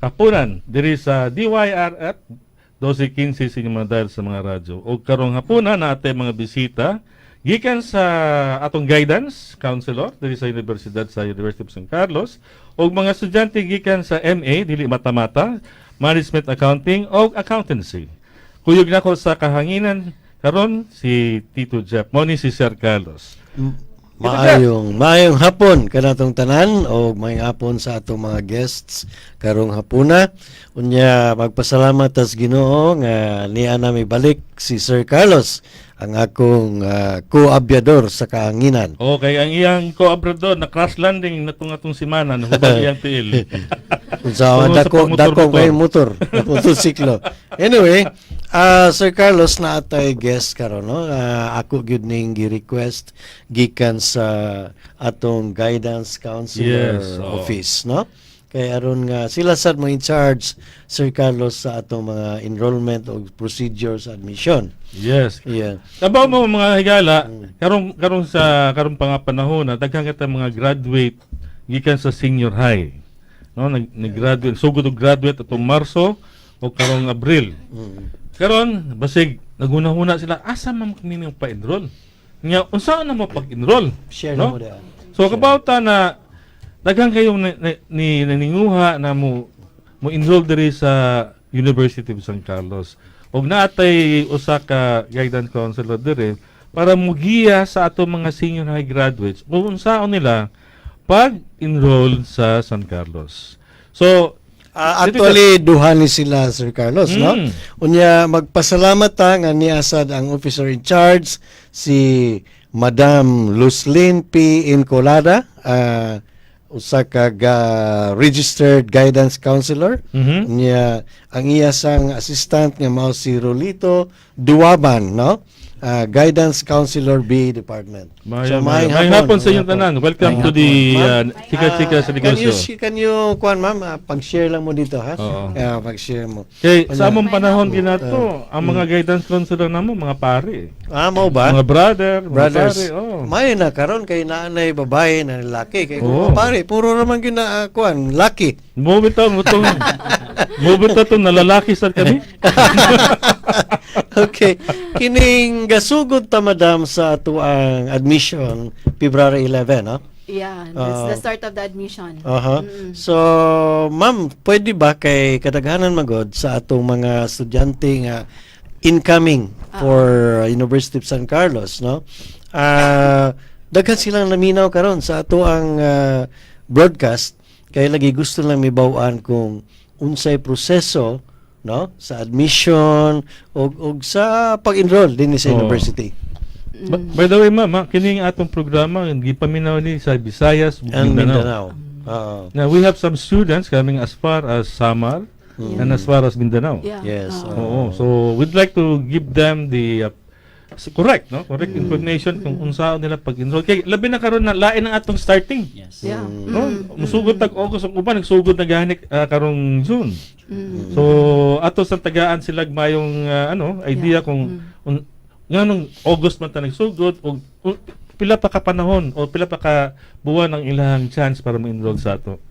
kapunan diri sa DYRF 12:15 sa inyong mga dahil sa mga radyo. O karong hapunan na atay mga bisita gikan sa atong guidance counselor diri sa Universidad sa University of San Carlos o mga estudyante gikan sa MA dili mata-mata, Management Accounting o Accountancy. Kuyog na ko sa kahanginan karon si Tito Jeff Moni si Sir Carlos. Maayong hapon kanatong tanan o maayong hapon sa atong mga guests karong hapuna. Unya magpasalamat tas Ginoo nga niya nami balik si Sir Carlos, ang akong co-abyador sa kahanginan. Okay, ang iyang co-abrador na crash landing na atong simana na hubag iyang tiil. Sa dako kay motor, motorsiklo. Anyway, Sir Carlos na atay guest karon no. Ako gyud ning gi-request gikan sa atong guidance counselor office no. Kay aron nga sila sad mo in charge Sir Carlos sa atong mga enrollment o procedures admission. Yes. Yeah. Tabaw mo mga higala, karong panahon na daghang kita mga graduate gikan sa senior high. No, nag-graduate, sugod og graduate atong Marso o karong Abril. Karon basig naguna-huna sila asa man kami pa-enroll. Nya unsa na mo pag-enroll? Share no? mo da. So kabauta na daghang kayong naninguha na mo enroll diri sa University of San Carlos. Og naatay usa ka guidance counselor diri para mugiya sa ato mga senior high graduates kung unsaon nila pag-enroll sa San Carlos. So Actually, duha ni sila, Sir Carlos, no? Unya, magpasalamat ta nga niasad ang officer in charge, si Madam Luslin P. Incolada, usa ka registered guidance counselor. Unya, ang iya sang assistant nga mao si Rolito Duwaban, no? Guidance Counselor B Department. May hapon sa inyong tanan. Welcome to the Chika sa negosyo. Can you kuan ma'am, pag-share lang mo dito ha? Pag-share mo. Kay sa among panahon ginato, ang mga guidance counselor namo mga pare. Mao ba? Mga brothers. Pare, may na karon kay naanay babae na lalaki kay pare, puro raman gina kuan, laki. Mobito to nalalaki sa kami. Okay. Kining gasugod ta madam sa ato ang admission February 11, no? Yeah, that's the start of the admission. So, ma'am, pwede ba kay kadaghanan magod sa atong mga estudyante nga incoming for University of San Carlos, no? Daghan silang naminaw karon sa ato ang broadcast kay lagi gusto lang mibaw-an kung unsay proseso no sa admission og sa pag-enroll din sa university. By the way, ma'am, kining atong programa gipaminaw ni sa Visayas and Mindanao. Now we have some students coming as far as Samar and as far as Mindanao. Yeah. Yes. So we'd like to give them the correct information kung unsaon nila pag-enroll. Kay labi na karon na lain ang atong starting. Yes. Yeah. No? Musugod tag August ang uban nagsugod na gani karong June. So ato sa tagaan sila mayong idea kung nganong August man ta nagsugod o pila pa ka panahon o pila pa ka buwan ang ilang chance para mo-enroll sa ato.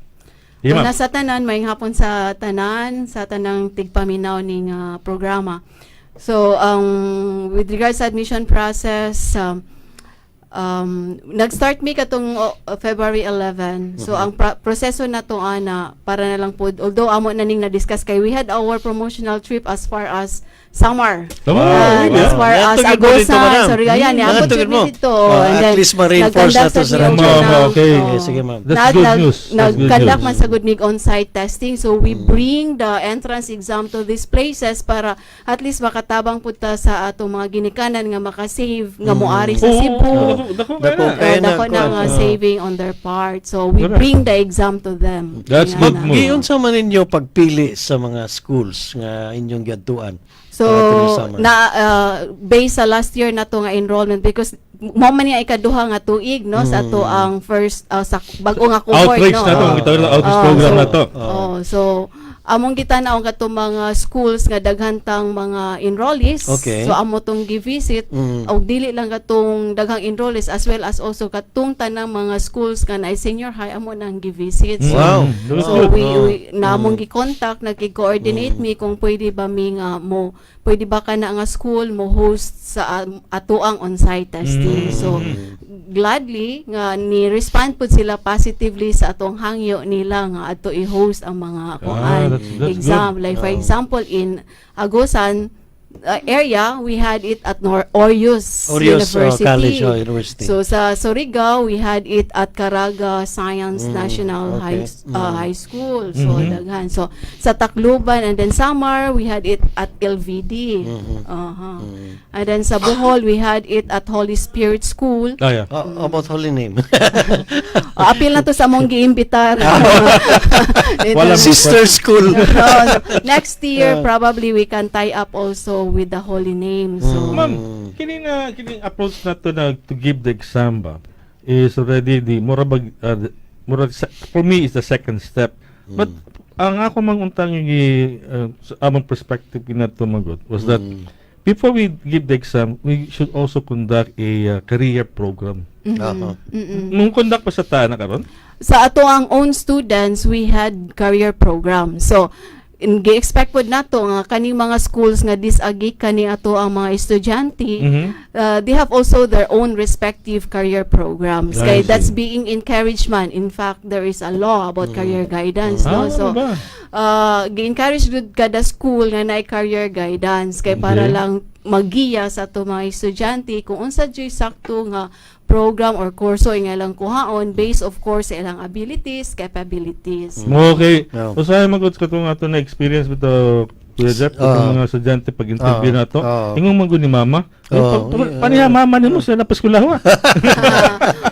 Una sa tanan, may hapon sa tanang tigpaminaw ning programa. So, with regards sa admission process, nag-start mi katong February 11. So, ang proseso na to ana para na lang po, although amo na ning na-discuss kay, we had our promotional trip as far as Samar. As far as Agosan, Soriayan, abot jud dito. At least ma-reinforce na to sa okay. Sige, ma'am. That's good news. Nag-conduct man sa good mig on-site testing. So, we bring the entrance exam to these places para at least makatabang punta sa atong mga ginikanan nga makasave nga moari sa Cebu. Dako na saving on their part. So, we bring the exam to them. That's good move. Giyon sa man ninyo pagpili sa mga schools nga inyong giadtuan. So, based sa last year na to nga enrollment because mo man niya ikaduha nga tuig no sa ato ang first sa bag-o nga cohort outreach no. Na to, outreach program na to. So among gitanaw katong mga schools nga daghantang mga enrollees. Okay. So amo tong gi-visit og dili lang katong daghang enrollees as well as also katong tanang mga schools nga na senior high amo nang gi-visit. So, Wow. That's So good. we namong gi-contact, nagki-coordinate mi kung pwede ba mi nga pwede ba ka na nga school mo host sa ato ang on-site testing. So gladly nga ni-respond pud sila positively sa atong hangyo nila nga ato i-host ang mga that's exam. Like for example in Agusan area, we had it at Orius University. College o University. So sa Surigao, we had it at Caraga Science National okay. High School. So daghan. So sa Tacloban and then Samar, we had it at LVD. And then sa Bohol, we had it at Holy Spirit School. Ah, yeah. About holy name. Apil na to sa mong giimbitar. Walang- Sister school. Next year, probably we can tie up also with the holy name. So Ma'am, kining approach na to give the exam ba is already the for me is the second step. But ang ako manguntang yung sa among perspective na tumagot was that before we give the exam, we should also conduct a career program. Nung conduct pa sa taana karon? sa ato ang own students, we had career program. So, gi-expect pod nato nga kaning mga schools nga disagi kani ato ang mga estudyante, they have also their own respective career programs. I Kay see. that's being encouraged man. In fact, there is a law about career guidance. No? So, ba? gi-encourage gud kada school nga naay career guidance kay para Okay. lang magiya sa ato mga estudyante kung unsa jud sakto nga program or kurso nga lang kuhaon based of course sa ilang abilities, capabilities. Okay. No. Usahay magod ka itong ato na experience with the Kuya Jeff, itong mga estudyante pag-interview na to. Ingong magod ni mama. Paniha mama ni mo sa napaskulawa.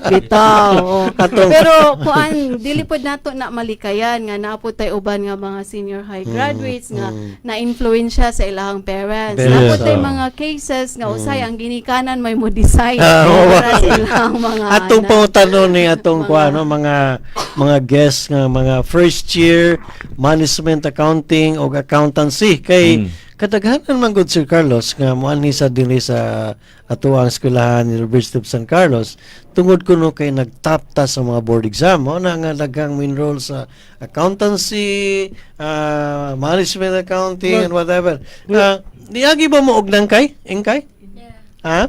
Bitaw. Oh. Pero kuan dili pod nato na malikayan nga naapod tay uban nga mga senior high graduates nga na-influensya sa ilahang parents. Yes, Naapod tay oh. mga cases nga usay ang ginikanan may mo decide oo. para sa ilang mga Atong anak. pangutano ni atong kuano mga guests nga mga first year management accounting o accountancy kay kadaghanan man gud Sir Carlos nga moanhi sa dinhi sa ato ang eskwelahan University of San Carlos tungod kuno kay nagtap ta sa mga board exam mo na nga daghang enroll sa accountancy, management accounting and whatever. Niagi ba mo og nangkay? Ingkay? Ha?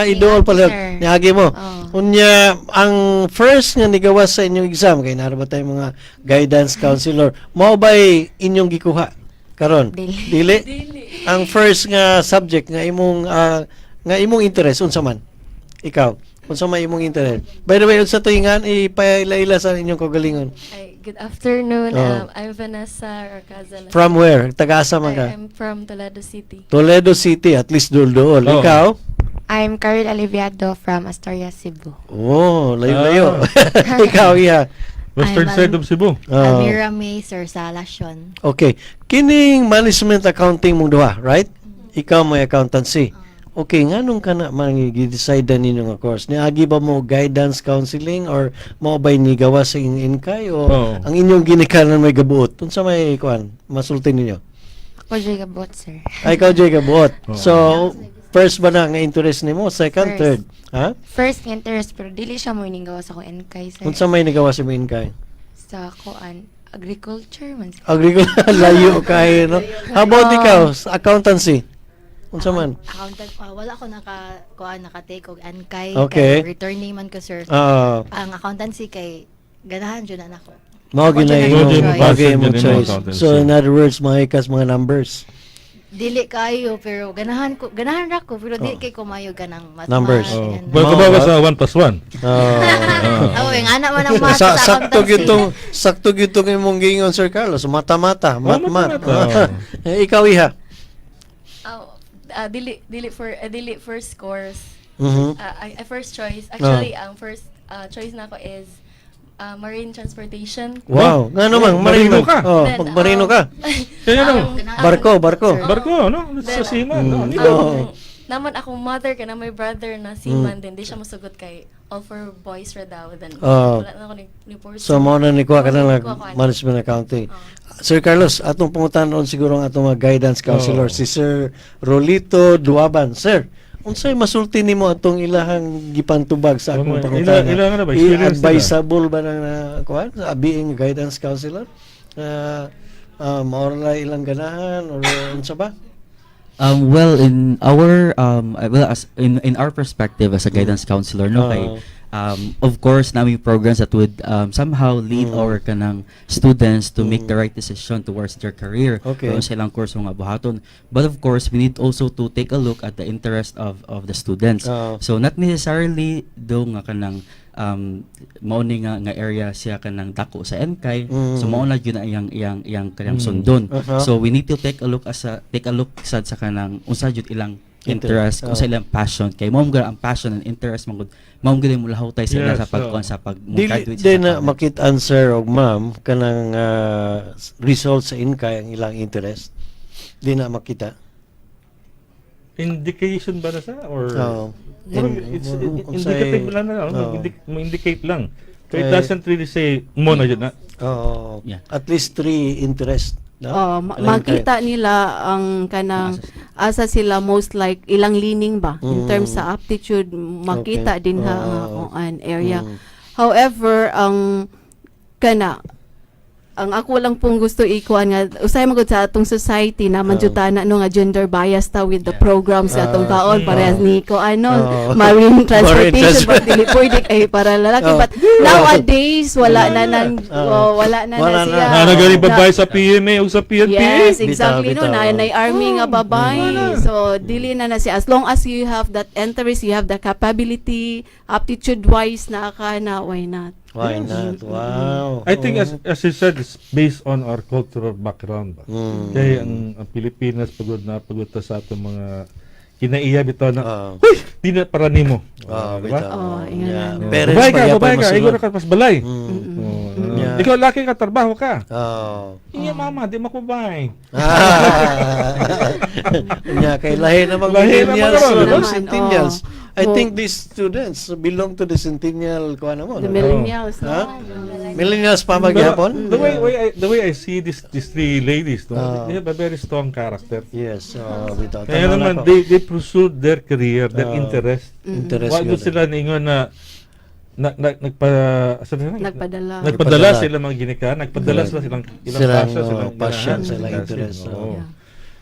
Idol pala. sir. Niagi mo. Oh. Unya, ang first nga nigawas sa inyong exam, kay naara ba tayong mga guidance counselor, mao ba'y inyong gikuha? Karon? Dili. Ang first nga subject nga imong interest, unsa man? Ikaw, unsa man imong interest? By the way, unsa tuingan, ipaila-ila sa inyong kagalingon. Ay, good afternoon. Oh. I'm Vanessa Orcaza. From where? Taga-asa man ka? I'm from Toledo City. Toledo City, at least dul-duol. Oh. Ikaw? I'm Carol Aliviado from Astoria, Cebu. Oh, layo-layo. Ikaw, iya. Western I'm side of Cebu. Oh. Almira May, Sir Salasyon. Okay. Kining management accounting mong duha, right? Ikaw may accountancy. Okay, nganong ka na mag-decide ninyo nga course? Niagi ba mo guidance counseling or mo ba'y nigawa sa inkay o Oo. ang inyong ginikanan may gabuot? Unsa may kuan? Masulti ninyo? Ako Joy Gabot, sir. Ay, ikaw Joy gabuot. Oo. So, first ba na nga interest nimo? Second, First. third? Ha? First nga interest, pero dili siya mo iningawa sa akong NKay, sir. Unsa may nagawa sa mo inkay? Sa kuan, agriculture man. Sir. Agriculture, layo kay, no? How about ikaw? Sa accountancy? Unsa man? Accountant, wala ko naka-take og NKay. Okay. Kay returning man ko, sir. Ang accountancy kay ganahan jud na nako. Mao Ako ginay dyan mo, ang choice. bagay mo Dyan ang choice. accountancy. So in other words, mahikas mga numbers. Dili kayo pero ganahan ra ko pero dili kay kumayo ganang math. Numbers. Oh. ganang- Bago sa 1 plus 1. Oh, yung anak man ang math sa sakto accountancy. sakto gitong imong gingon Sir Carlos, mata-mata, mat-mat. mata-mata. Ikaw iha. Dili first course. Mhm. First choice. Actually, ang first choice nako is marine transportation. Wow, ngano man Marino marino ka. Oh, Then, pag marino ka. Kaya no. Barko. Barko, no? Sa sima. No? Then, Nilo. Oh. naman akong mother ka na may brother na seaman din, di siya masugot kay all for boys ra daw. Then, Oh. wala na ako ni pursue. So mao na ni kuha ka na Kuha ko, management accounting. Sir Carlos, atong pangutanon siguro ang atong mga guidance counselor si Sir Rolito Duaban. Sir, unsay masulti nimo atong ilahang gipantubag sa akong pangutanon? Ilang na ba? Experience nila? Advisable ba na kuan being guidance counselor? Maura ilang ganahan or unsa ba? Well, in our as in our perspective as a guidance counselor, no, kay of course, nami programs that would somehow lead our kanang students to make the right decision towards their career. Okay. Kung silang kurso nga buhaton. But of course, we need also to take a look at the interest of the students. So not necessarily do nga kanang mauni nga area siya kanang dako sa NKAI. So mao na gyud ang iyang kanang sundon. So we need to take a look sad sa kanang unsa jud ilang interest, kung sa ilang passion kay mao ang passion and interest mao gyud mo lahutay sila Yes, sa pagkuan sa pag Dili na makit-an sir og ma'am kanang result sa NKAI ang ilang interest. Di na makita. Indication ba na sa? Or it's unsay- indicative lang na. Oo. Indicate lang. So it Eh, doesn't really say mo na yun na. Yeah. At least 3 interest. No? Makita nila ang kanang asa sila most like ilang leaning ba in terms sa aptitude, makita Okay. din ha Oh. ang area. However, ang ako lang pong gusto ikuan nga usay magud sa atong society na manjutana no nga gender bias ta with the programs sa atong kaon parehas ni ko marine transportation but dili pwede kay para lalaki but nowadays wala na siya. Na nagaling babae sa PMA o sa PNP. Yes, exactly Bitaw, no bitaw. na army nga babae. So dili na siya as long as you have that interest, you have the capability, aptitude wise na ka na why not? Why not? Wow. I think as you said, it's based on our cultural background ba. Kaya ang Pilipinas pagod ta sa atong mga kinaiya bitaw na huy, di na para nimo. Bitaw. ingon na. Parents Babae pagyapon ka, masunod. igor ka pas balay. Yeah. Ikaw laki ka trabaho ka. Oh. Iya mama, di makubay. Nya kay lahi na mga Lahi na millennials mga no? naman, Centennials. I Oh. think these students belong to the centennial kuan mo. The millennials Ha? no. Millennials pa maghapon? The way I see these 3 ladies, no, they have a very strong character. Yes, bitaw. Kaya Tama naman, na ako. they pursued their career, their interest. Interest Wag yun. sila ningon na Nagpadala. nagpadala sila mga ginika, nagpadala sila silang Silang, passion, passion, ganahan, silang interest, interest, oo. Yeah.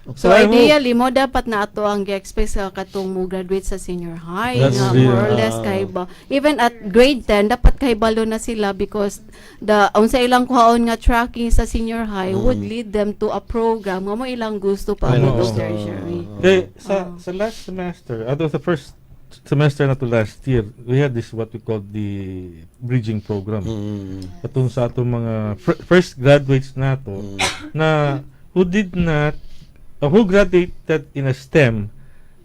So, So I hope- ideally mo dapat na ato ang gi-expect sa katong mo graduate sa senior high That's nga real. more or less kay ba even at grade 10 dapat kay balo na sila because unsa ilang kuhaon nga tracking sa senior high would lead them to a program nga mo ilang gusto pa Well, mo oo. tertiary. Sa last semester, the first semester na to last year, we had this what we call the bridging program. Atong sa atong mga first graduates nato na who who graduated in a STEM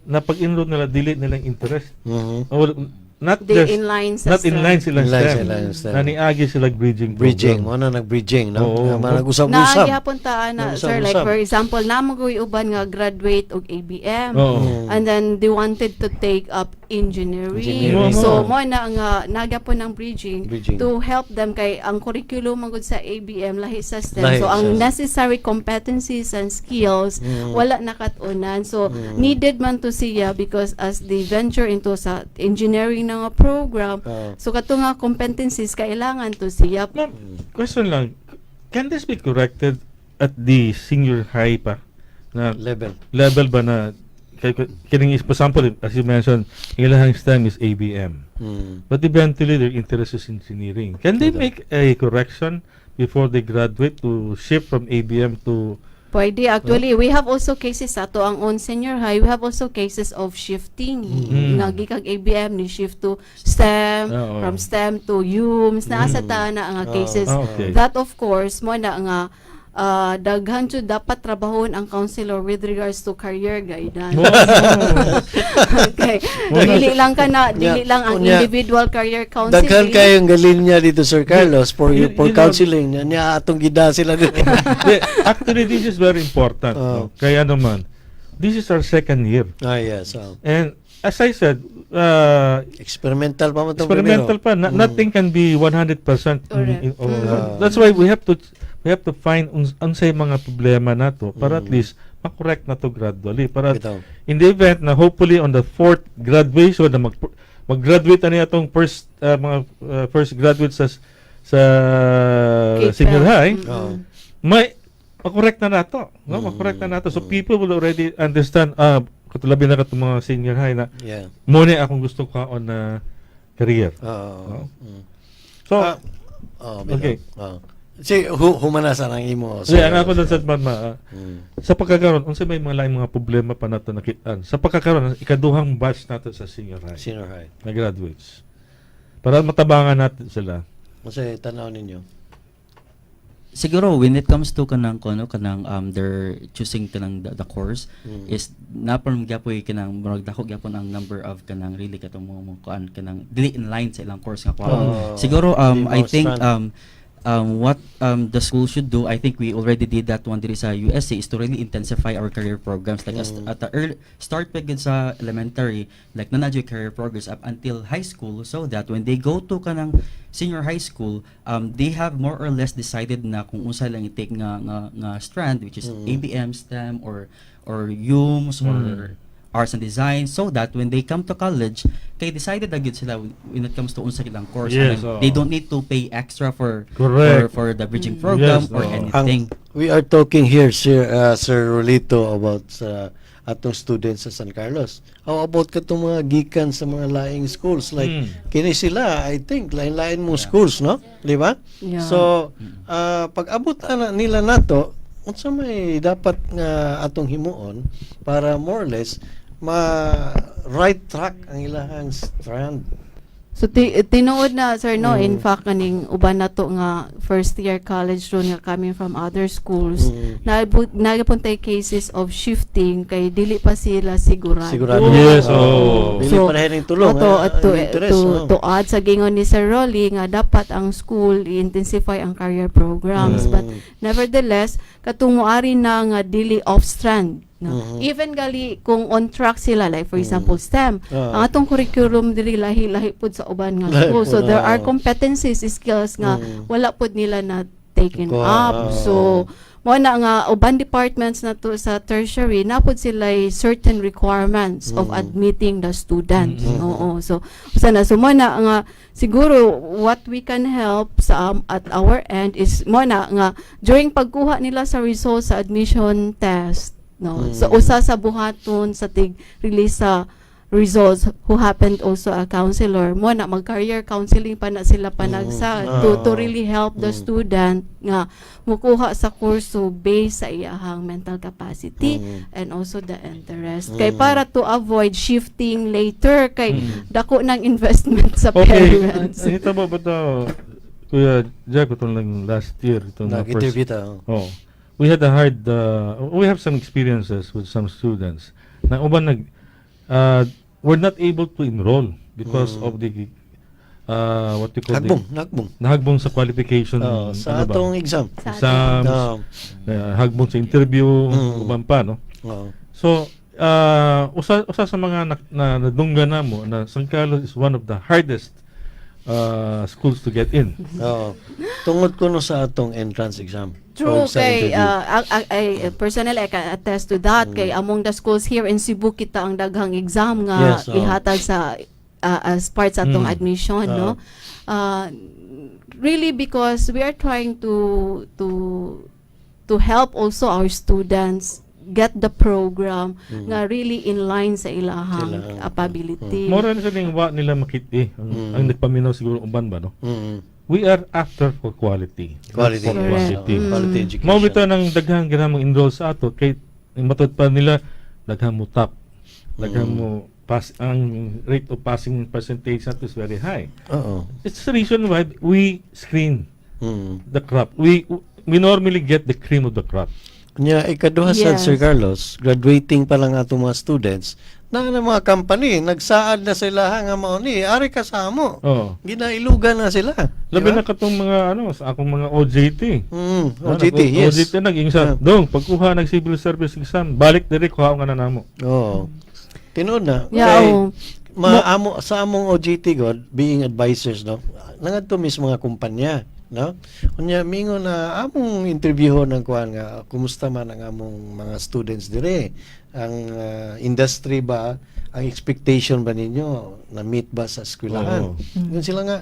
na pag-enroll nila dili nilang interest. Not They just inline sa not inline sila Inline STEM. sila yung STEM. Na niagi sila bridging Bridging, program. mo na nag-bridging, no? Oo. Nag-usab-usab. Naagihapon ta na Usab-usab. sir like for example namogoy uban nga graduate og ABM Oo. and then they wanted to take up engineering. Engineering. So mo na nga nagyapon ng bridging, Bridging. to help them kay ang curriculum magud sa ABM lahi sa STEM. Lahi So sa- ang necessary competencies and skills wala nakatunan. So needed man to siya because as they venture into sa engineering na nga program, so kato nga competencies kailangan to siya. Ma'am, question lang. Can this be corrected at the senior high pa? Na level ba na kining for example, as you mentioned, ilang STEM is ABM. But eventually their interest is engineering. Can they make a correction before they graduate to shift from ABM to Pwede. Actually, we have also cases ato ang on senior high. We have also cases of shifting. Nagi kag ABM ni shift to STEM, Oo. from STEM to UMS. Naasa ta na ang cases. Okay. That of course mo na nga daghan jud dapat trabahon ang counselor with regards to career guidance. Okay. Dili lang ang Unya, individual career counseling. Daghan kayong galinya dito, Sir Carlos, for You know- counseling. Nya atong gida sila dito. Actually, this is very important. No? Kaya naman, this is our second year. Yes. And as I said, Experimental pa mo itong experimental pa. Nothing can be 100%. Correct. That's why we have to find unsay mga problema nato para at least makorek na to gradually. Para Bitaw. in the event na hopefully on the fourth graduation na mag-graduate na niya itong first graduate sa K-12. senior high, Oo. may makorek na nato. No? Makorek na nato. So people will already understand, katulabi na ka itong mga senior high na Yeah. muna akong gusto ko on na career. Oo. So, Okay. okay. Si humanasan ang imo. Ang ako doon sa Mama, Mm. sa pagkakaroon, unsa may mga laing mga problema pa nato nakitaan. Sa pagkakaroon, ikaduhang batch nato sa senior high Senior high. na graduates. Para matabangan natin sila. Kasi tanaw ninyo. Siguro when it comes to kanang they're choosing kanang the course is napon gyapoy kanang murag dako gyapon ang number of kanang really katong mga kuan kanang dili in line sa ilang course nga kuan. Siguro I think what the school should do, I think we already did that one diri sa USC, is to really intensify our career programs like at the early start pa gid sa elementary, like nanadyo career programs up until high school, so that when they go to kanang senior high school, they have more or less decided na kung unsa lang i-take nga strand, which is ABM, STEM or UMS or arts and design, so that when they come to college, kay decided agad sila when it comes to unsa ilang course. Yes, And they don't need to pay extra for Correct. for the bridging program Yes, or oo. anything. We are talking here, Sir Rolito, about atong students sa San Carlos. How about katong mga gikan sa mga laing schools? Like, kini sila, I think, lain-lain mong schools, no? Di ba? Yeah. So, pag-abot nila nato, unsa may dapat nga atong himuon para more or less ma-right track ang ilahang strand. So tinuod na sir no, in fact kaning uban nato nga first year college ron nga coming from other schools, nagipuntay cases of shifting kay dili pa sila sigurado. Sigurado. Yes, Dili pa rin tulong. to add sa gingon ni Sir Rolly nga dapat ang school i-intensify ang career programs, but nevertheless katong moari na nga dili off strand. No? Even gali kung on track sila, like for example STEM, ang atong curriculum dili lahi-lahi pud sa uban nga school. So there are competencies, skills nga wala pud nila na taken up. So mo na nga uban departments na to sa tertiary napod sila certain requirements of admitting the students. Oo. So sana mo na nga siguro what we can help sa at our end is mo na nga during pagkuha nila sa results sa admission test, no. So usa sa buhaton sa tig-release sa results who happened also a counselor mo na mag-career counseling pa na sila panagsa to really help the student nga mukuha sa kurso based sa iyahang mental capacity and also the interest kay para to avoid shifting later kay dako ng investment sa parents. Okay, ito ba Kuya Jack, ito lang last year, ito na first. Nag-interview ta. We had a hard, we have some experiences with some students na uban were not able to enroll because of the what you call nahagbong sa qualification sa atong exam. Exams, hagbong sa interview, uban pa, no? So, usa sa mga nadunggan namo na San Carlos is one of the hardest schools to get in. Tungod ko no sa atong entrance exam. True, kay I personally I can attest to that kay among the schools here in Cebu kita ang daghang exam nga ihatag sa as part sa atong admission, no. Really because we are trying to help also our students get the program nga really in line sa ilahang capability. Mora na siya wa nila makiti ang nagpaminaw siguro uban ba, no? We are after for quality. Quality. For quality. Quality education. Mao bitaw nang daghang ginamong enroll sa ato kay matud pa nila daghang mo top. Daghang mo pass ang rate of passing percentage nato is very high. It's the reason why we screen the crop. We normally get the cream of the crop. Nya ikaduha sa Yes. Sir Carlos, graduating pa lang atong mga students, na mga company nagsaad na sila nga mao ni ari kasamo. Oh. Ginailugan na sila. Labi Diba? na katong mga sa akong mga OJT. OJT, yes. OJT naging sa dong pagkuha ng civil service exam, balik diri kuha nga na namo. Oo. Tinuod na. Yeah, Kay, oo. sa among OJT god being advisors no. Nangadto mis mga kumpanya, no? Unya mingon na among interview ng kuan nga kumusta man ang among mga students dire. Ang industry ba, ang expectation ba ninyo na meet ba sa eskwelahan? Oo. Yun sila nga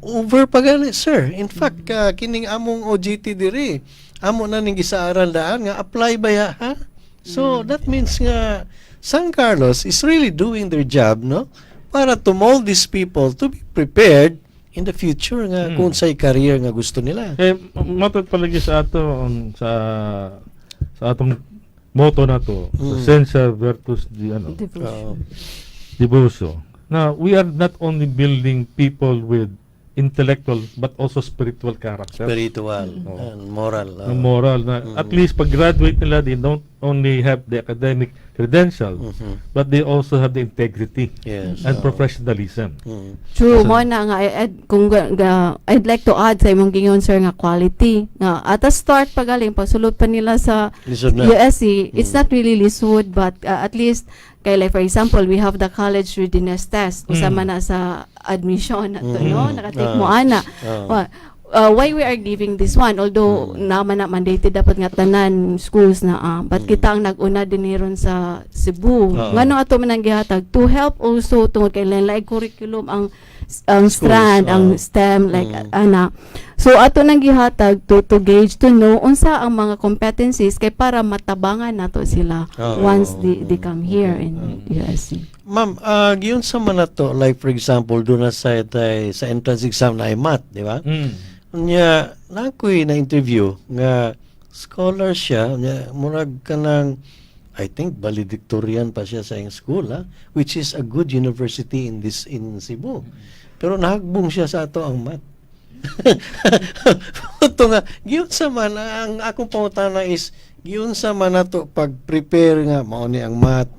over pa gani, sir. In fact, kining among OJT diri, amo na ning gisaaral daan nga apply ba ya, ha? So that means nga San Carlos is really doing their job, no? Para to mold these people to be prepared in the future nga kung sa'y career nga gusto nila. Eh matod palagi sa ato sa atong motto na to, Essentia Virtus di Dibuso. Now, we are not only building people with intellectual but also spiritual character. Spiritual and moral. Na moral na at least pag graduate nila, they don't only have the academic credential but they also have the integrity Yes. and professionalism. True mo na nga I'd like to add sa imong gingon sir nga quality nga at the start pagaling pagsulod pa nila sa Lisod na. USC it's not really lisod but at least kay like for example we have the college readiness test usama na sa admission na to no nakatake mo ana. Why we are giving this one although naman na mandated dapat nga tanan schools na but kita ang nag-una din ron sa Cebu ngano ato man ang gihatag to help also tungod kay lain-laing curriculum ang strand ang STEM like ana so ato nang gihatag to gauge to know unsa ang mga competencies kay para matabangan nato sila once they come here in USC. Ma'am, giyon sa man nato like for example doon na sa entrance exam na ay math, di ba? Nya nakoy na interview nga scholar siya, nya murag kanang I think valedictorian pa siya sa iyang school, which is a good university in Cebu. Pero nahagbong siya sa ato ang math. Ito nga, giyon sa man, ang akong pangutana is, giyon sa man nato pag-prepare nga, mauni ang math,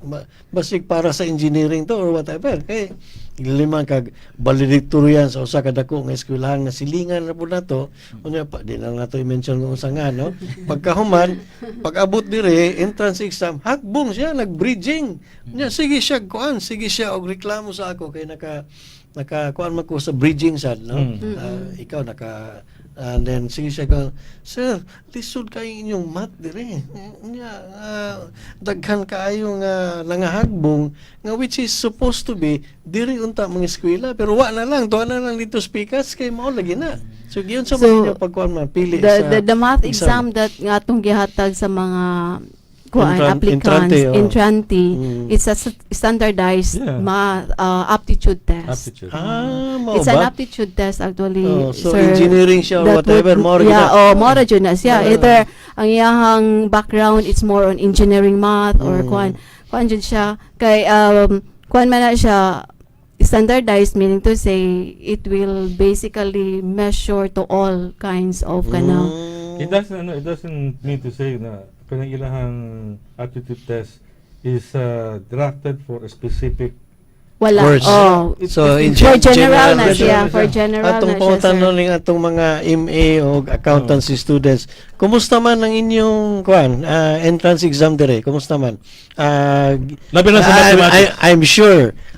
basig para sa engineering to or whatever. Kay, lima kag valedictorian sa usa ka dako nga eskwelahan nga silingan na po nato unya pa di lang nato i-mention kung unsa nga no pagkahuman pag-abot dire entrance exam hagbong siya nag-bridging unya sige siya og reklamo sa ako kay naka kuan man ko sa bridging sad no ikaw naka and then sige siya ko sir lisod kay inyong math dire unya daghan kaayo nga nangahagbong nga which is supposed to be diri unta mga eskwela pero wa na lang tuwa na lang dito speakers kay mao lagi na so giyon sa mga pagkuan man pili sa the math exam that nga atong gihatag sa mga applicants entrante, entrante it's a standardized aptitude test. mao It's ba? an aptitude test actually so sir, engineering siya or that whatever would- more more jud na siya either ang iyahang background it's more on engineering math or kuan jud siya kay kuan man na siya standardized meaning to say it will basically measure to all kinds of kanang It doesn't mean to say na kanang ilahang aptitude test is drafted for a specific wala course. So in for general na siya. siya for general Atong na siya pangutan sir. atong mga MA o accountancy students. Kumusta man ang inyong entrance exam dire? Kumusta man? Labi na sa mathematics.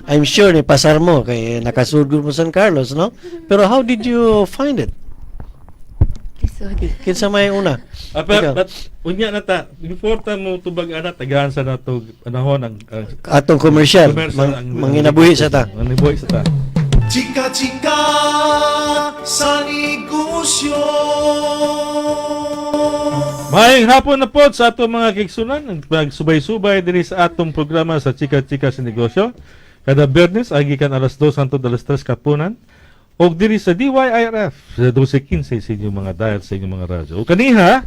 I'm sure ni pasar mo kay nakasugod mo San Carlos, no? Pero how did you find it? Kinsa may una? Ikaw. But unya na ta before ta mo tubag ana tagahan sa nato panahon ang Atong commercial, manginabuhi sa ta. Manginabuhi sa ta. Chika-chika sa negosyo. Maayong hapon na po sa atong mga kigsunan nagsubay-subay diri sa atong programa sa Chika-chika sa Negosyo. Kada Biyernes gikan alas 2 hangtod alas 3 kapunan. Og diri sa DYRF sa 12:15 sa inyong mga dial sa inyong mga radyo. O kaniha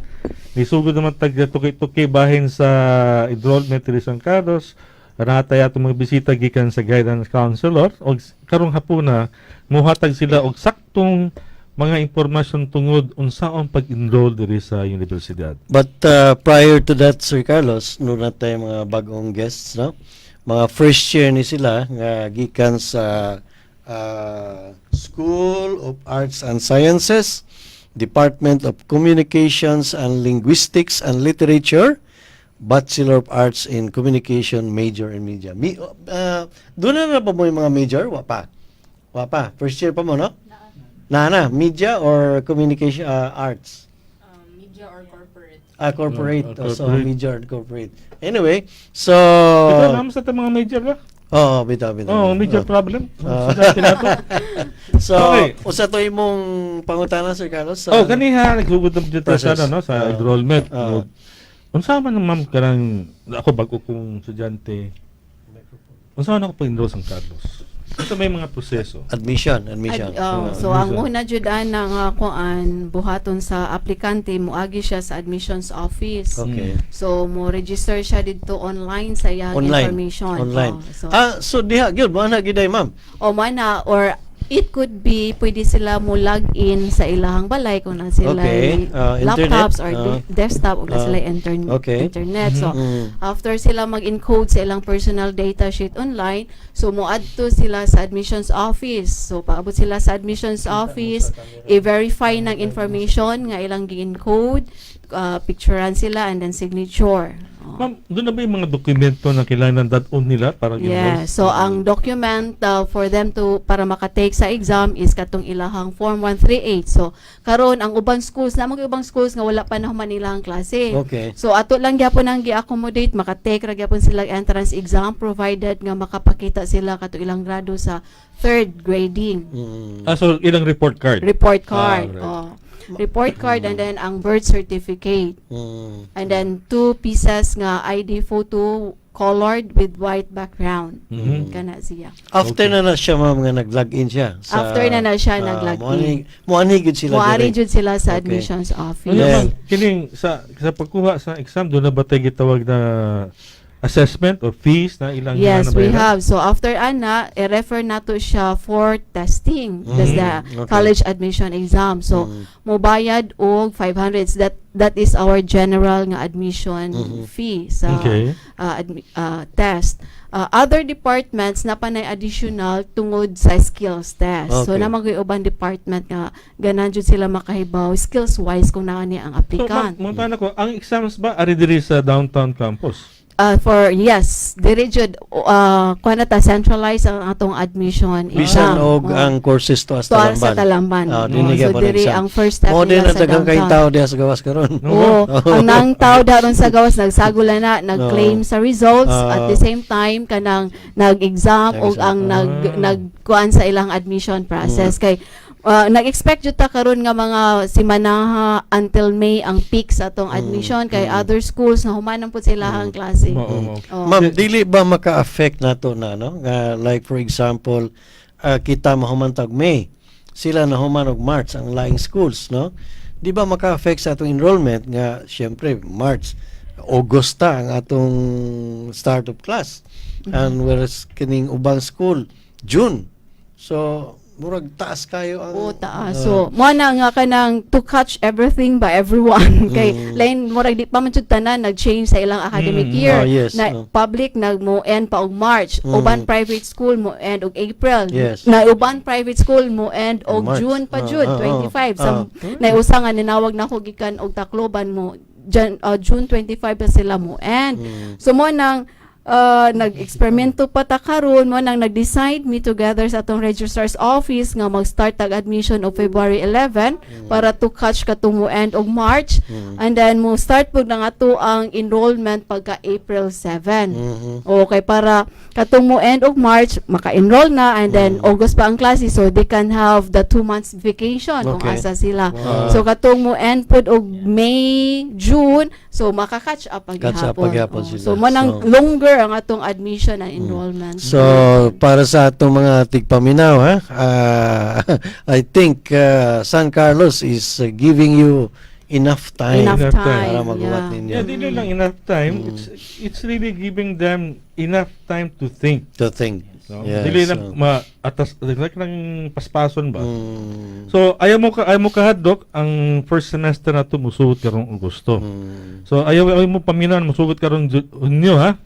nisugod naman tag tukay-tukay bahin sa enrollment diri sa San Carlos. Natay atong mga bisita gikan sa guidance counselor og karong hapuna mohatag sila og saktong mga impormasyon tungod unsaon pag-enroll diri sa universidad. But prior to that, Sir Carlos, no na tayo mga bagong guests, no? Mga first year ni sila nga gikan sa School of Arts and Sciences, Department of Communications and Linguistics and Literature, Bachelor of Arts in Communication, Major in Media. Doon na pa mo yung mga major? Wapa. First year pa mo, no? Na. Media or Communication Arts? Media or corporate. Corporate. Corporate. Also, media and corporate. Anyway, so... Ito naman sa mga major ba? Oo, bitaw. Major problem. Ah. So, Okay. usa to imong pangutana, Sir Carlos? Kaniha nagsugod na dito sa Process. sa enrollment. Ah. Unsa man ma'am kanang ako bago kong estudyante. Unsa man ako pa-enroll sa Carlos? Ito may mga proseso. Admission. So ang una jud nga kuan buhaton sa aplikante moagi siya sa admissions office. Okay. So mo register siya didto online sa iyang information. Online. So Diha, gyud mo na giday, ma'am. o mana or it could be pwede sila mo log in sa ilahang balay kung na sila Okay. laptops Internet. or desktop o na sila okay. internet. So Mm. after sila mag-encode sa ilang personal data sheet online, so mo-adto sila sa admissions office. So paabot sila sa admissions office, i-verify ng information nga ilang gi-encode, picturean sila and then signature. Ma'am, doon na ba yung mga dokumento na kailangan dadon nila para Yeah, so ang document for them to para makatake sa exam is katong ilahang form 138. So karon ang ubang schools na ubang schools nga wala pa na human ilahang klase. Okay. So ato lang gyapon ang gi-accommodate makatake ra gyapon sila entrance exam provided nga makapakita sila katong ilang grado sa third grading. so ilang report card. Report card. right. Report card and then ang birth certificate. And then 2 pieces nga ID photo colored with white background. Mhm. Kana siya. After na siya, ma'am, nga nag-login siya. After na siya nag-login. Muani gud sila. Muari direct. jud sila sa Okay. admissions office. Ano Yeah. ma'am, kining sa pagkuha sa exam doon na ba tayo gitawag na assessment or fees na ilang Yes, we bayaran? have. So after ana, i-refer nato siya for testing. That's the Okay. college admission exam. So mobayad og 500. That is our general nga admission fee sa Okay. test. Other departments na panay additional tungod sa skills test. So Okay. namang ubang department nga ganan jud sila makahibaw skills wise kung naani ang So, applicant. ma'am, ko, ang exams ba ari diri sa downtown campus? For yes, diri jud kuan ta centralize ang atong admission Bisan exam. og ang courses to as Tuwa sa Talamban. Talamban. Dinigyan So pa ng diri exam. ang first step Mo din nila ang sa daghang kayong downtown. tao diha sa gawas karon. Oo. Ang nang tao daron sa gawas nagsagula na, nag-claim sa results at the same time kanang nag-exam o ang nagkuan sa ilang admission process kay nag-expect jud ta karon nga mga simanaha until May ang peak sa atong admission kay other schools na humanan pud sila ang klase. Oo. Oh. Ma'am, dili ba maka-affect nato na, no? Like for example, kita mahumantag May, sila na human og March ang laing schools, no? Di ba maka-affect sa atong enrollment nga syempre March, August ta ang atong start of class. And whereas kining ubang school June. So murag taas kayo ang Oo, taas. So, mo na nga kanang to catch everything by everyone. Kay lain murag di pa man jud tanan nag-change sa ilang academic year. yes. Na public nagmo end pa og March, uban private school mo end og April. Yes. Na uban private school mo end og March. June pa jud 25. Sa Ah. na usa nga ninawag na ko gikan og Tacloban mo June 25 pa sila mo end. So mo nang nag-eksperimento pa ta karon mo nang nag-decide me together sa atong registrar's office nga mag-start tag admission of February 11 para to catch katong mo end of March and then mo start pud na ato ang enrollment pagka April 7. Okay, para katong mo end of March maka-enroll na and then August pa ang klase so they can have the 2 months vacation kung Okay. asa sila. Wow. So katong mo end pud og May, June so maka-catch up Catch up paghapon. paghapon Oh, sila. so mo nang So- longer ang atong admission and enrollment. So, para sa atong mga tigpaminaw, ha, I think San Carlos is giving you enough time Enough Enough time. para magawa Yeah. ninyo Yeah, dili lang enough time. It's really giving them enough time to think. to think. No? Yes, Dili na so- atas like nang paspason ba. Mm. So ayaw mo kahadlok ang first semester na to musugot karong Agosto. Mm. So ayaw mo paminan musugot karong Hunyo ha.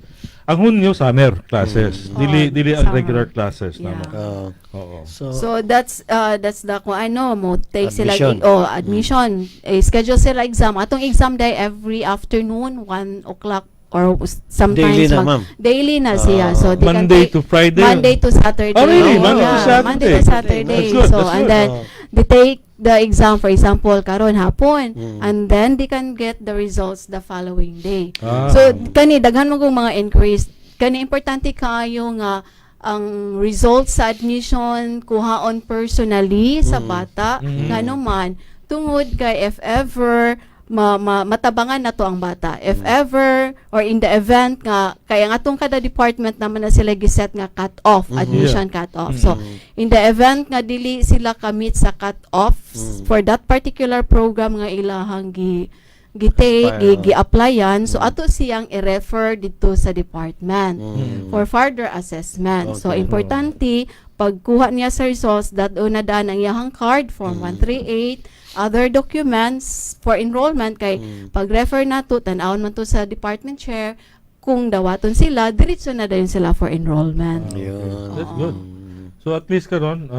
Ang Hunyo summer classes. Dili ang summer. regular classes Yeah. namo. Oo. So that's the kung ano mo take Admission. sila admission. Schedule sila exam. Atong exam day every afternoon 1 o'clock or sometimes Daily na, ma'am. daily na siya. So they can Monday take to Friday. Monday to Saturday. Oh, really? Oo, Monday to yeah. Saturday. Monday to Saturday. That's good, So that's and good. then they take the exam for example karon hapon Mm. and then they can get the results the following day. Ah. So kani daghan mo kong mga inquiries kani importante kaayo nga ang results sa admission kuhaon personally sa bata nganuman tungod kay if ever matabangan na to ang bata if ever or in the event nga kaya nga atong kada department naman na sila giset nga cut off admission cut off so in the event nga dili sila kamit sa cut off for that particular program nga ilahang gi-applyan so ato siyang i-refer dito sa department for further assessment so Okay. importante pagkuha niya sa results that una daan ang iyahang card form 138 other documents for enrollment kay pag-refer na to tan-awon man to sa department chair kung dawaton sila diretso na dayon sila for enrollment. Yun. That's good. So at least karon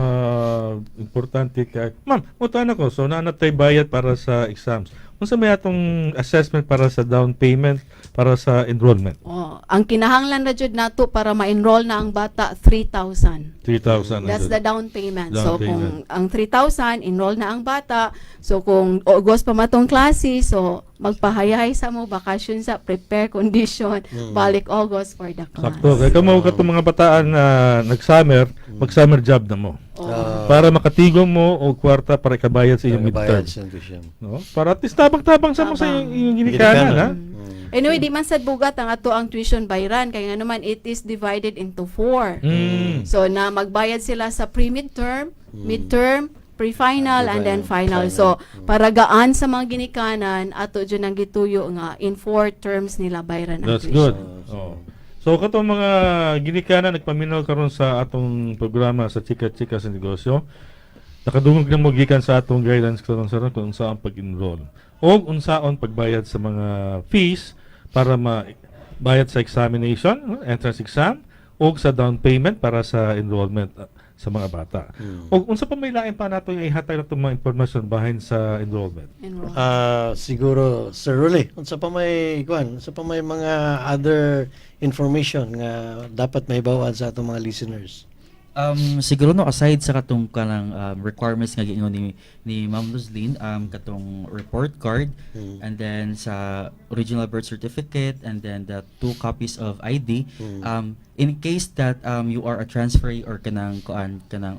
importante kay ma'am, mutan ako so nanatay bayad para sa exams. Unsa may atong assessment para sa down payment para sa enrollment? Ang kinahanglan na jud nato para ma-enroll na ang bata 3,000. 3,000. That's the down payment. Down so payment. kung ang 3,000 enroll na ang bata, so kung August pa matong klase, so magpahayahay sa mo bakasyon sa prepare condition balik August for the class. Sakto. Kaya kamo katong mga bataan na nag-summer, mag-summer job na mo. Para makatigom mo o kwarta para ikabayad sa iyong midterm. Bayad sa tuition. No? Para at least tabang-tabang sa mo sa iyong ginikanan, ha? Anyway, di man sad bugat ang ato ang tuition bayran kaya nga naman it is divided into 4. So na magbayad sila sa pre-midterm, midterm, pre-final and then final. So para gaan sa mga ginikanan ato jud ang gituyo nga in 4 terms nila bayran ang That's tuition. good. Oh. So katong mga ginikanan nagpaminaw karon sa atong programa sa Chika-Chika sa Negosyo. Nakadungog na mo gikan sa atong guidance karon sa kung saan pag-enroll. O unsaon pagbayad sa mga fees para bayad sa examination, entrance exam, o sa down payment para sa enrollment sa mga bata. O unsa pa may lain pa nato yung ihatag nato mga information behind sa enrollment? Enroll. Siguro Sir Ruli, unsa pa may mga other information nga dapat may bawaan sa atong mga listeners. Siguro no aside sa katong kanang requirements nga giingon ni Ma'am Luzlin katong report card and then sa original birth certificate and then the 2 copies of ID in case that you are a transferee or kanang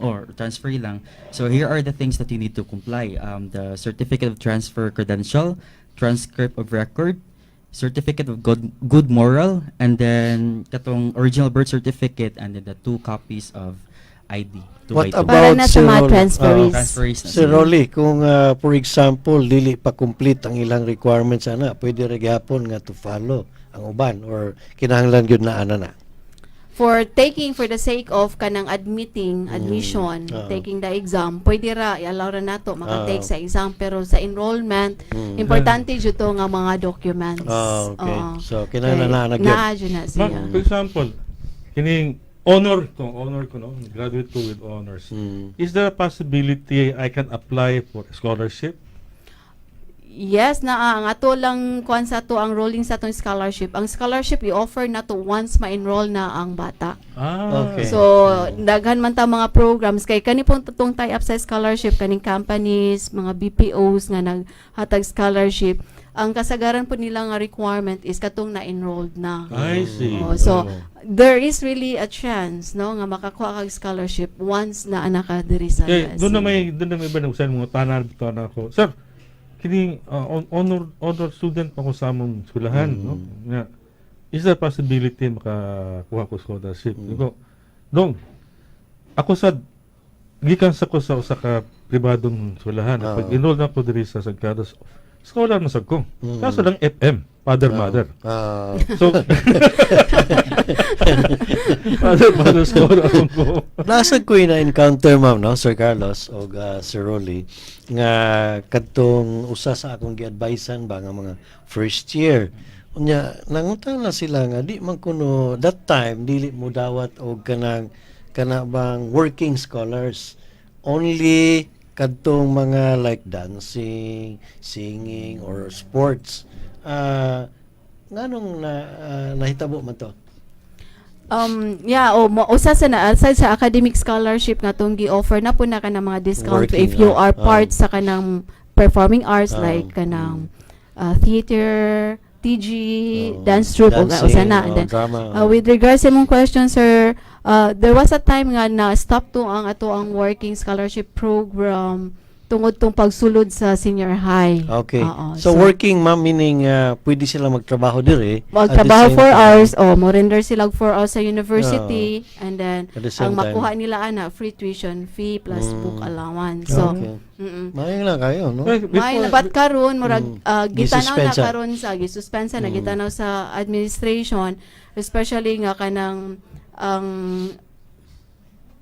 or transferee lang so here are the things that you need to comply the certificate of transfer credential transcript of record certificate of good moral and then katong original birth certificate and then the 2 copies of ID. What to Para about na si sa mga Rolly? transferees. transferees na Sir Rolly, kung for example, dili pa complete ang ilang requirements ana, pwede ra gyapon nga to follow ang uban or kinahanglan gyud na ana na. For the sake of kanang admission, taking the exam, pwede ra i-allow ra nato maka-take sa exam pero sa enrollment, importante jud to nga mga documents. Okay. Oo. So kinahanglan na gyud. Naa jud na siya. Ma'am, for example, kining honor ko no, graduate ko with honors. Is there a possibility I can apply for a scholarship? Yes, ang ato lang kuan sa to ang rolling sa tong scholarship. Ang scholarship i-offer na to once ma-enroll na ang bata. Okay. So, daghan man ta mga programs kay kani pong tutong tie-up sa scholarship kaning companies, mga BPOs nga naghatag scholarship. Ang kasagaran po nila nga requirement is katong na-enrolled na. I see. So, there is really a chance no nga makakuha kag scholarship once na anak ka diri sa Okay, doon na USC. may ba nagsabi mga tanan ko. Sir, kini honor student pa ko sa among eskwelahan, no? Nga, is there possibility makakuha ko scholarship? Ko, dong, ako gikan sa ko sa usa ka pribadong eskwelahan. Pag enroll na ko diri sa San Carlos, scholar na sad ko. Kaso lang FM. father, mother. Ah, So, father, score akong ko. nasa ko na-encounter, ma'am, no? Sir Carlos o Sir Rolly, nga kadtong usa sa akong gi-advisean ba nga mga first year. Unya, nangutang na sila nga, di man kuno, that time, dili mo dawat o kana bang working scholars. Only kadtong mga like dancing, singing, or sports. Nganong nahitabo man to? Usa sa na aside sa academic scholarship nga tong gi-offer na po na kanang mga discount Working, if you are ah. part sa kanang performing arts like Mm. kanang theater, TG, Oh, dance troupe o dancing, usa na. And then, drama. with regards sa mong question, sir, there was a time nga na stop to ang ato ang working scholarship program tungod tong pagsulod sa senior high. Okay. Oo, So, working, ma'am, meaning pwede sila magtrabaho dire. magtrabaho at the same 4 time. hours o mo render sila 4 hours sa university and then At the same ang makuha time. nila ana free tuition fee plus Mm. book allowance. So, Okay. mm Mayang lang kayo, no? may nabat karon murag gitanaw na Gisuspensa. karon sa gisuspensa na gitanaw sa administration especially nga kanang ang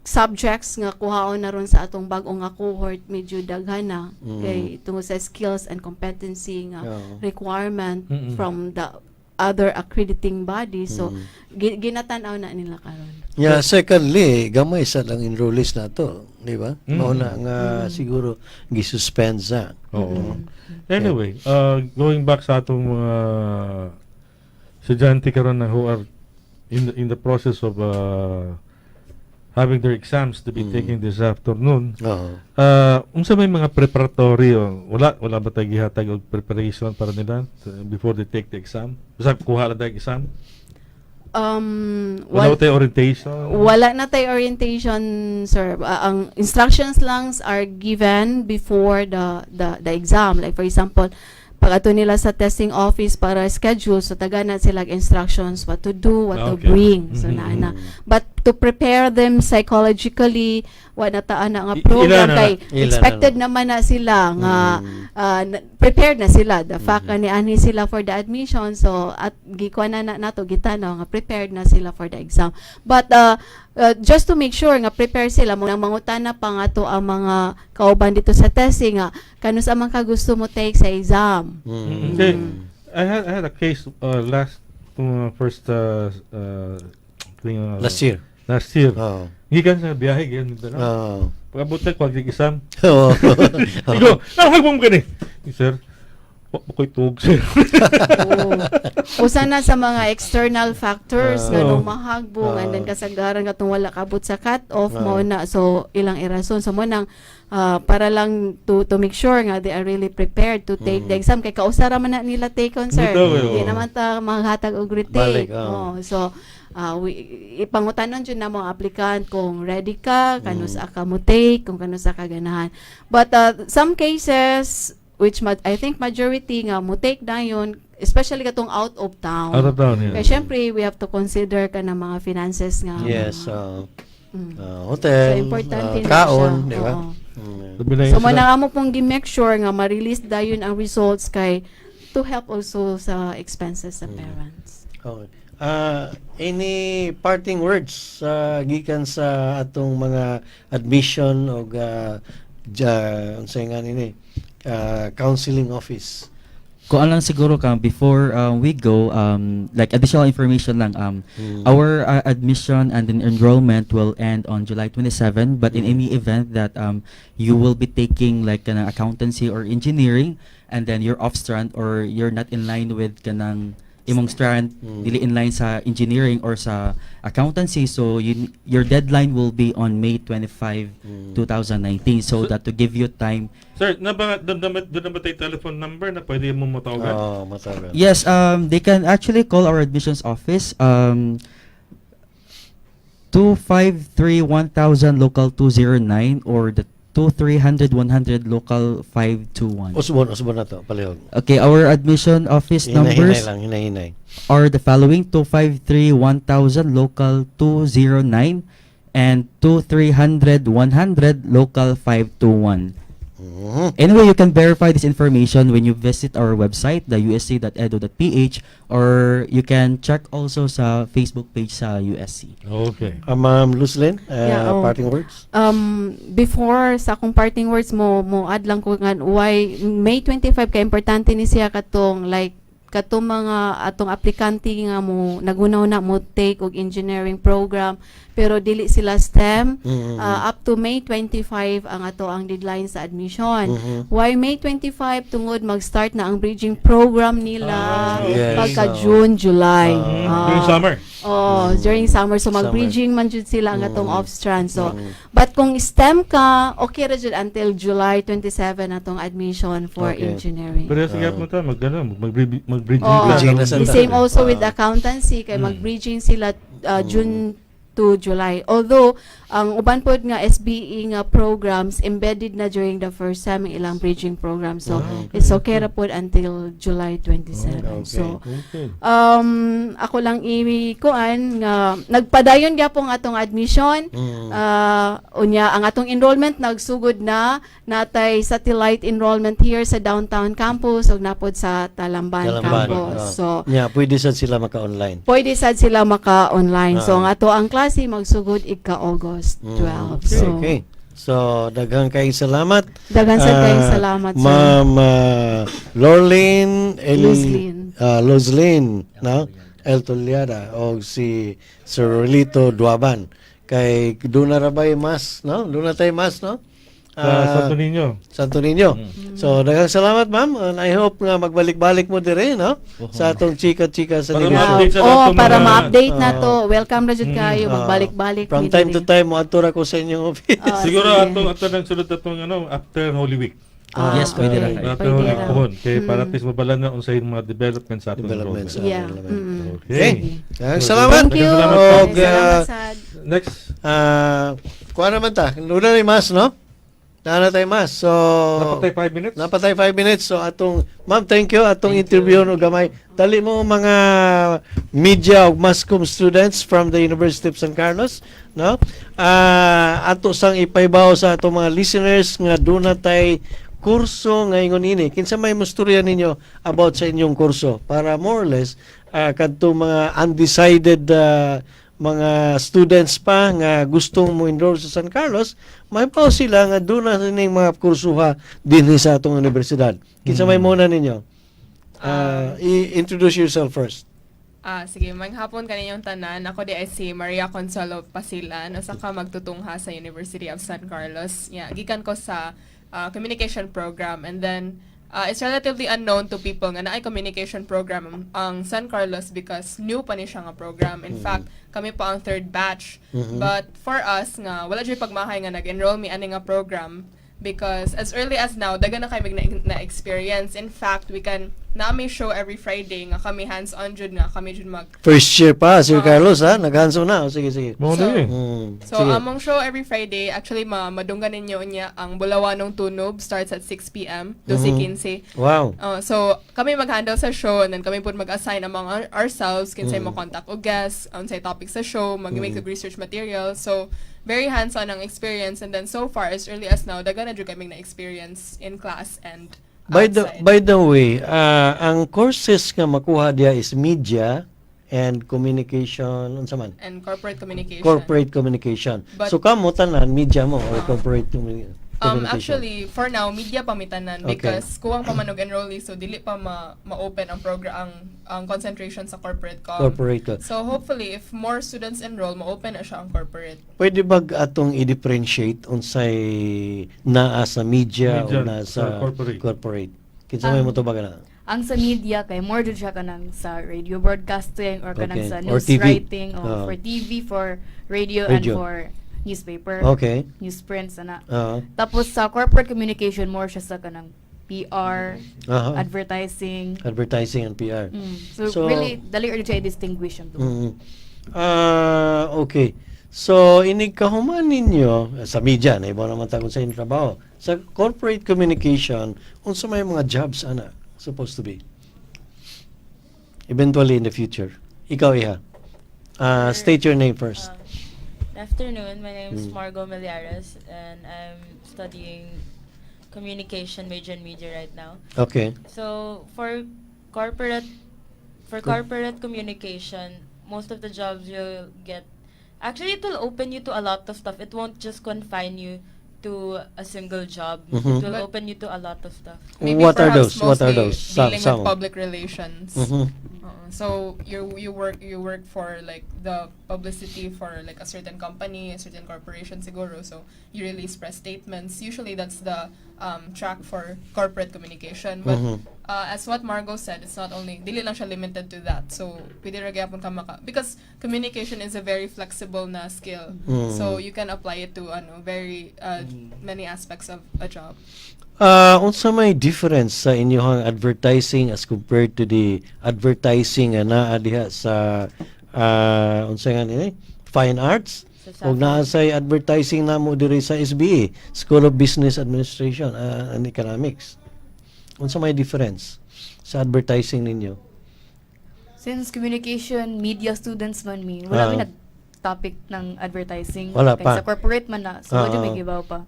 subjects nga kuhaon na ron sa atong bag-o nga cohort medyo daghan na kay tungod sa skills and competency nga Oo. requirement from the other accrediting body. So ginatan-aw na nila karon. Yeah, secondly, gamay sa lang enrollees na to, di ba? Mauna nga siguro gisuspensa. Oo. Anyway, going back sa atong mga estudyante karon na who are in the process of having their exams to be taking this afternoon. Oo. Unsa may mga preparatory wala ba tay gihatag og preparation para nila before they take the exam? Basta kuha lang tay exam? Wala ba tay orientation? Wala na tayo orientation, sir. Ang instructions lang are given before the exam. Like for example, pag ato nila sa testing office para schedule, so taga na sila instructions what to do, what to Okay. bring. So na. But to prepare them psychologically, wala na taan na nga Ilan program na? kay Ilan expected na? naman na sila nga prepared na sila. The fact ni ani sila for the admission, so at gikuan na nato gitanaw nga prepared na sila for the exam. But just to make sure nga prepare sila mo nang mangutana pa nga to ang mga kauban dito sa testing nga kanus amang ka gusto mo take sa exam. Okay. I had a case first Last year. Last year. Oo. Gikan sa biyahe gyud nila. Oo. Pagabot na kwag exam. Oo. Igo, nahagbom gani. Sir, wa ko tug sir. Usa na sa mga external factors nga Oo. nung mahagbong and then kasagaran katong wala kabot sa cut off mo na so ilang irason so mo nang para lang to make sure nga they are really prepared to take the exam kay kausara man na nila take on sir. Bitaw, Hindi oo. naman ta maghatag og retake. Balik, oo. So ipangutanon dyan na mga applicant kung ready ka, kanusa ka mo take, kung kanusa ka ganahan. But some cases, which I think majority nga mo take na yun, especially katong out of town. Out of town, yeah. Kaya syempre, we have to consider ka ng mga finances nga. Yes. Mm. Hotel. So, importante na kaon, siya. di ba? Oo. Sabi na yun So, sila. manang amo pong gi-make sure nga ma-release dayon ang results kay to help also sa expenses sa parents. Okay. Any parting words gikan sa atong mga admission o unsay nga nini counseling office? Kung alang siguro kang before we go, like additional information lang, our admission and then enrollment will end on July 27, but in any event that you will be taking like kanang accountancy or engineering and then you're off strand or you're not in line with kanang imong strand dili in line sa engineering or sa accountancy, so your deadline will be on May 25, 2019, so that to give you time. Sir, doon na ba tayo telephone number na pwede mo matawagan? Oh, matagal. Yes, they can actually call our admissions office 253-1000 local 209 or the 230-100 local 521. Usbon na to, palihog. Okay, our admission office numbers Hinahinay. are the following: 253-1000 local 209 and 230-100 local 521. Anyway, you can verify this information when you visit our website, the usc.edu.ph, or you can check also sa Facebook page sa USC. Okay. Ma'am Luzlin, Yeah, parting words? Before sa akong parting words mo add lang ko nga why May 25 ka importante ni siya katong like katong mga atong aplikante nga mo nagunaw na mo take og engineering program pero dili sila STEM up to May 25 ang ato ang deadline sa admission. Why May 25 tungod mag-start na ang bridging program nila yes. pagka June, July. During summer. During summer so mag-bridging man jud sila ang atong off-strand. So but kung STEM ka okay ra jud until July 27 atong admission for Okay. engineering. Pero sige mo ta mag-bridging Bridging na class. sa- The same also with accountancy kay mag-bridging sila June to July. Although ang uban pod nga SBE nga programs embedded na during the first sem ang ilang bridging program. So it's okay ra pod until July 27. So Okay. ako lang kuan nga nagpadayon gyapon atong admission. Unya ang atong enrollment nagsugod na natay satellite enrollment here sa downtown campus ug napod sa Talamban campus. So pwede sad sila maka-online. pwede sad sila maka-online. So ang ato ang klase magsugod ika-August 12. So Okay. So, daghang kayong salamat. daghan sad kayong salamat sa Ma'am Lorlene Luzlin. Luzlin, no? El Toliada o si Sir Rolito Duaban. Kay doon na rabay mas, no? Doon na tayo mas, no? Sa Santo Niño. Santo Niño. So, daghang salamat, ma'am. And I hope nga magbalik-balik mo dire, no? Sa atong chika-chika sa Para negosyo. ma-update sa Oh, lahat ng para mga- ma-update na to. Welcome na jud kayo Ah, magbalik-balik From mi time to diri. time, mo atura ko sa inyong office. Siguro sige. atong sunod atong after Holy Week. Yes, pwede okay. ra. After Holy Week ra. pohon kay para at least mabala na unsay mga developments sa atong Developments. enrollment. Yeah. Okay. Okay. Daghang salamat. Thank you. Salamat, Og, Salamat sad. Next. kuha naman ta. Luna ni Mas, no? Nana tayo Mas. So, Napatay 5 minutes. napatay 5 minutes. So, atong, ma'am, thank you. Atong interview no gamay. Dali mo mga media o mascom students from the University of San Carlos, no? Ato sang ipaibaw sa atong mga listeners nga doon na tay kurso ngayon ini. Kinsa may musturya ninyo about sa inyong kurso para more or less kadto mga undecided mga students pa nga gustong mo enroll sa San Carlos, may pa sila nga doon na ning mga kursuha dinhi sa atong universidad. Kinsa may muna ninyo? Introduce yourself first. Sige, maghapon kaninyong tanan. Ako di ay si Maria Consuelo Pasilan. Usa ka magtutungha sa University of San Carlos. Gikan ko sa communication program, and then it's relatively unknown to people nga naay communication program ang San Carlos because new pa ni siya nga program. In fact, kami pa ang third batch. But for us nga wala jud pagmahay nga nag-enroll mi ani nga program because as early as now daga na kami na experience. In fact, we can na may show every Friday nga kami hands-on jud nga kami jud mag First year pa, Sir Carlos, ha? Naghanso na. O, sige, sige. Mo So, na eh. So, sige. among show every Friday, actually, madunggan ninyo niya ang Bulawanong Tunog starts at 6 p.m. to 15. Wow. So, kami mag-handle sa show and then kami po mag-assign among ourselves kinsay mo contact o guests, unsay topic sa show, mag-make og research material. So, very hands-on ang experience, and then so far, as early as now, daga na jud kami na-experience in class and outside. By the way, ang courses nga makuha dia is media and communication, unsa man? And corporate communication. Corporate communication. But- So kamo tanan media mo or corporate communication? Actually, for now, media pamitanan Okay. because kuwang pa manog enrollee, so dili pa ma-open ang program ang concentration sa corporate com. Corporate ko. So hopefully, if more students enroll, ma-open na siya ang corporate. Pwede ba atong i-differentiate unsay naa sa media o Media naa sa sa corporate. corporate? Kinsa may mo to ba kana? Ang sa media kay more jud siya kanang sa radio broadcasting or kanang Okay. sa Or news TV. writing or Ah. for TV, for radio, Radio. and for newspaper, Okay. newsprint sana. Ah. Tapos sa corporate communication more siya sa kanang PR, Aha. advertising. Advertising and PR. So, So- really dali or siya i-distinguish ang duo. Okay. So, inigkahuman ninyo sa media, na iba naman tayo sa inyong trabaho. Sa corporate communication, unsa may mga jobs ana supposed to be? Eventually in the future. Ikaw, Iha. State your name first. Good afternoon. My name is Margo Miliares, and I'm studying communication major in media right now. Okay. So for corporate corporate communication, most of the jobs you'll get, actually it will open you to a lot of stuff. It won't just confine you to a single job. Mhm. It will But- open you to a lot of stuff. Maybe What are perhaps those? What are mostly those? Some- Dealing some. with public relations. Mhm. So you work for like the publicity for like a certain company, a certain corporation siguro. So you release press statements. Usually that's the track for corporate communication. But Mhm. as what Margot said, it's not only dili lang siya limited to that. So pwede ra gyapon ka because communication is a very flexible na skill. Mm. So you can apply it to very many aspects of a job. Unsa may difference sa inyong advertising as compared to the advertising nga naa diha sa unsa nga ni fine arts ug naa say advertising namo diri sa SBA, School of Business Administration and Economics. Unsa may difference sa advertising ninyo? Since communication, media students man mi, wala Ah. mi nag-topic ng advertising. Wala Kaya pa. Sa corporate man na, so wala Ah. may gibaw pa.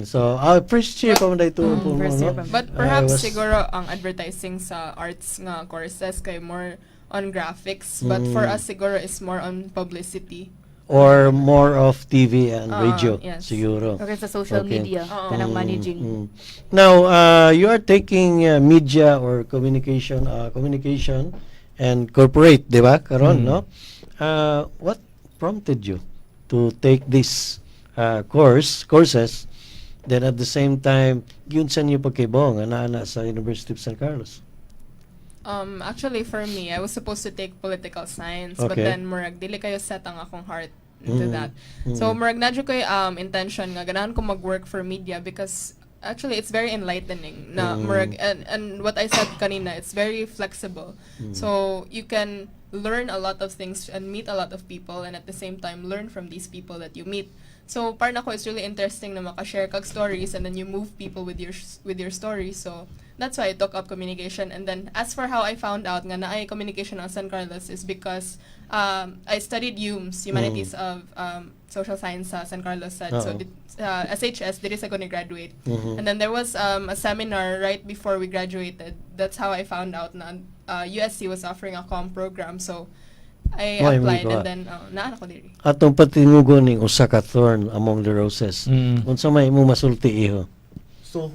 So, first year pa man ito. first year pa. But perhaps siguro ang advertising sa arts nga courses kay more on graphics, but for us siguro is more on publicity. Or more of TV and radio, yes. siguro. Okay, sa social Okay. media, Oo. kanang managing. Now, you are taking media or communication and corporate, di ba? Karon, no? What prompted you to take this courses, then at the same time, yun sa niyo pagkibong, ana sa University of San Carlos? Actually for me, I was supposed to take political science, but Okay. then murag dili kayo set ang akong heart into that. So murag nadyo ko intention nga ganahan ko mag-work for media because actually it's very enlightening na murag and what I said kanina, it's very flexible. So you can learn a lot of things and meet a lot of people and at the same time learn from these people that you meet. So para nako it's really interesting na maka-share kag stories and then you move people with your stories. So that's why I took up communication. And then as for how I found out nga naay communication ang San Carlos is because I studied humanities of social science sa San Carlos. So SHS diri sa ko ni graduate. And then there was a seminar right before we graduated. That's how I found out na USC was offering a comm program. So I Why, applied Miko? and then naa ko diri. Atong patinugon ning usa ka thorn among the roses. Unsa may mo masulti iho? So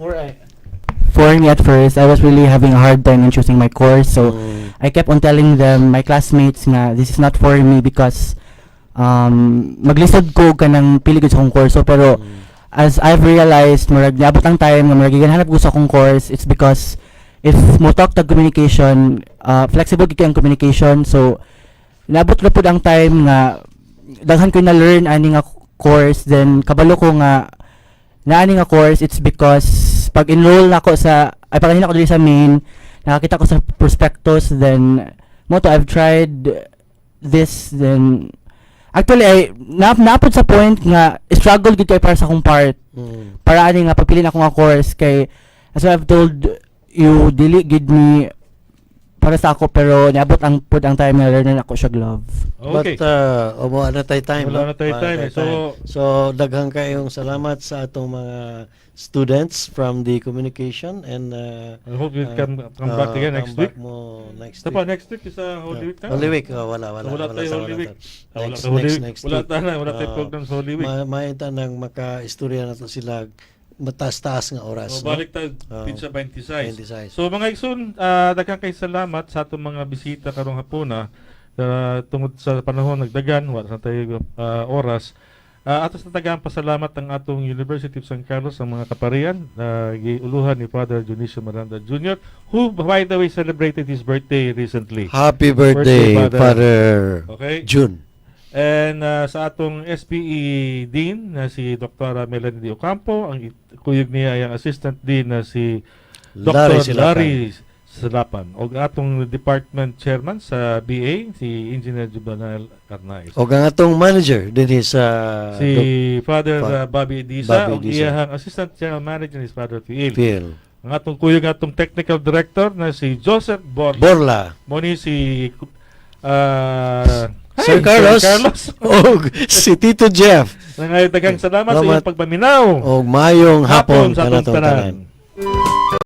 for me at first, I was really having a hard time in choosing my course. So I kept on telling them, my classmates nga, this is not for me because maglisod ko ka ng pili ko sa akong course. So, pero as I've realized, murag niabot ang time nga murag giganhanap ko sa akong course, it's because if mo talk to communication, flexible gid kay ang communication. So naabot na pud ang time nga daghan ko na learn ani nga course, then kabalo ko nga naani nga course, it's because pag enroll na ako sa pag ako dili sa main, nakakita ko sa prospectus, then mo to I've tried this, then actually I naapod sa point nga struggle gid kay para sa akong part, para ani nga pagpili na ako nga course kay as I've told you, dili gid ni para sa ako, pero niabot ang pud ang time nga learn ako siya love. Okay. But omo na tay time. Wala no? na tayo time. So daghang kayong salamat sa atong mga students from the communication and I hope you can come back again next week. Mo next Sa week. pa next week is Holy Week na. Holy Week, wala tayo sa Holy Week. Next Wala week. tayo program sa Holy Week. Maita nang maka-istorya na to sila mataas-taas nga oras. So, balik tayo sa 26. 26. So mga igsoon, daghang kay salamat sa atong mga bisita karong hapuna tungod sa panahon nagdagan wa sa tayo oras. Atos natagaan pasalamat ang atong University of San Carlos ang mga kaparian giuluhan ni Father Dionisio Miranda Jr. who by the way celebrated his birthday recently. Happy birthday, Father Okay. June. And sa atong SPE Dean na si Dr. Melanie D. Ocampo, ang kuyog niya ay ang Assistant Dean na si Dr. Larry Silapan. O atong Department Chairman sa BA, si Engineer Juvenal Carnaiz. O ang atong manager din sa si Father Bobby Disa, o Bobby Disa. iyahang Assistant General Manager is Father Phil. Ang atong kuyog atong Technical Director na si Joseph Borla. Borla. Moni si Sir Carlos, o si Tito Jeff. Nangayong daghang salamat sa Salamat. iyong pagpaminaw. O mayong hapon sa atong kanatong tanan. tanan.